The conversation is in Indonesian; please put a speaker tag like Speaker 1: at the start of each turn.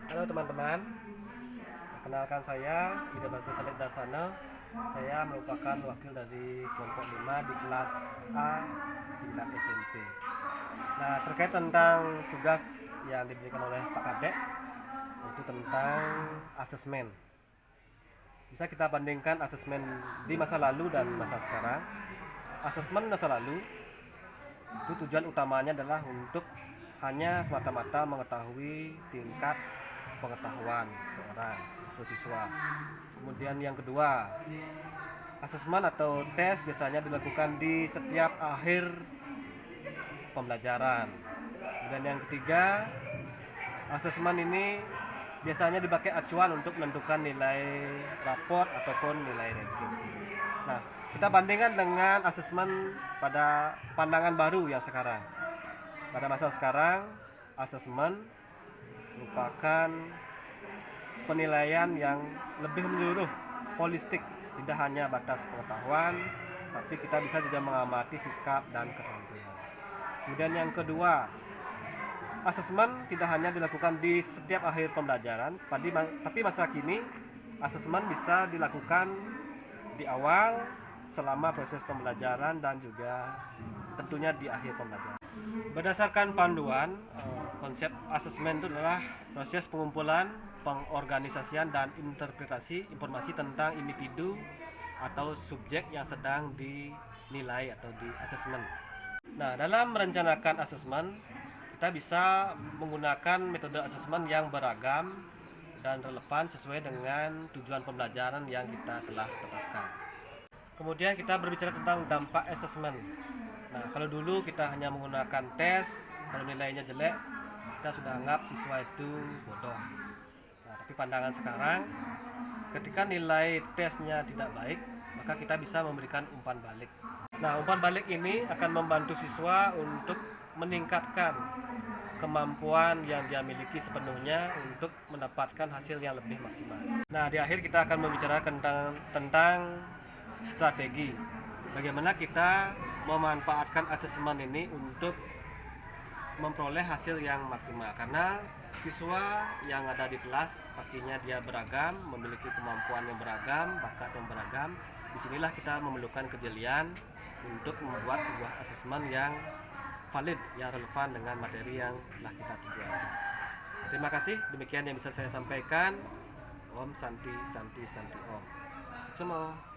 Speaker 1: Halo teman-teman, perkenalkan saya Ida Bagus Salid Darsana. Saya merupakan wakil dari kelompok 5 di kelas A tingkat SMP. Nah, terkait tentang tugas yang diberikan oleh Pak Kadek, yaitu tentang asesmen. Bisa kita bandingkan asesmen di masa lalu dan masa sekarang. Asesmen masa lalu itu tujuan utamanya adalah untuk hanya semata-mata mengetahui tingkat pengetahuan seorang atau siswa. Kemudian yang kedua, asesmen atau tes biasanya dilakukan di setiap akhir pembelajaran. Kemudian yang ketiga, asesmen ini biasanya dipakai acuan untuk menentukan nilai raport ataupun nilai ranking. Nah, kita bandingkan dengan asesmen pada pandangan baru yang sekarang. Pada masa sekarang, asesmen merupakan penilaian yang lebih menyeluruh, holistik, tidak hanya batas pengetahuan, tapi kita bisa juga mengamati sikap dan keterampilan. Kemudian yang kedua, asesmen tidak hanya dilakukan di setiap akhir pembelajaran, tapi masa kini asesmen bisa dilakukan di awal, selama proses pembelajaran, dan juga tentunya di akhir pembelajaran. Berdasarkan panduan, konsep asesmen itu adalah proses pengumpulan, pengorganisasian, dan interpretasi informasi tentang individu atau subjek yang sedang dinilai atau di asesmen. Nah, dalam merencanakan asesmen, kita bisa menggunakan metode asesmen yang beragam dan relevan sesuai dengan tujuan pembelajaran yang kita telah tetapkan. Kemudian kita berbicara tentang dampak asesmen. Nah, kalau dulu kita hanya menggunakan tes, kalau nilainya jelek, kita sudah anggap siswa itu bodoh. Nah, tapi pandangan sekarang, ketika nilai tesnya tidak baik, maka kita bisa memberikan umpan balik. Nah, umpan balik ini akan membantu siswa untuk meningkatkan kemampuan yang dia miliki sepenuhnya untuk mendapatkan hasil yang lebih maksimal. Nah, di akhir kita akan membicarakan tentang strategi. Bagaimana kita memanfaatkan asesmen ini untuk memperoleh hasil yang maksimal, karena siswa yang ada di kelas pastinya dia beragam, memiliki kemampuan yang beragam, bakat yang beragam. Disinilah kita memerlukan kejelian untuk membuat sebuah asesmen yang valid, yang relevan dengan materi yang telah kita tujukan. Terima kasih, demikian yang bisa saya sampaikan. Om Santi Santi Santi Om. Sukses.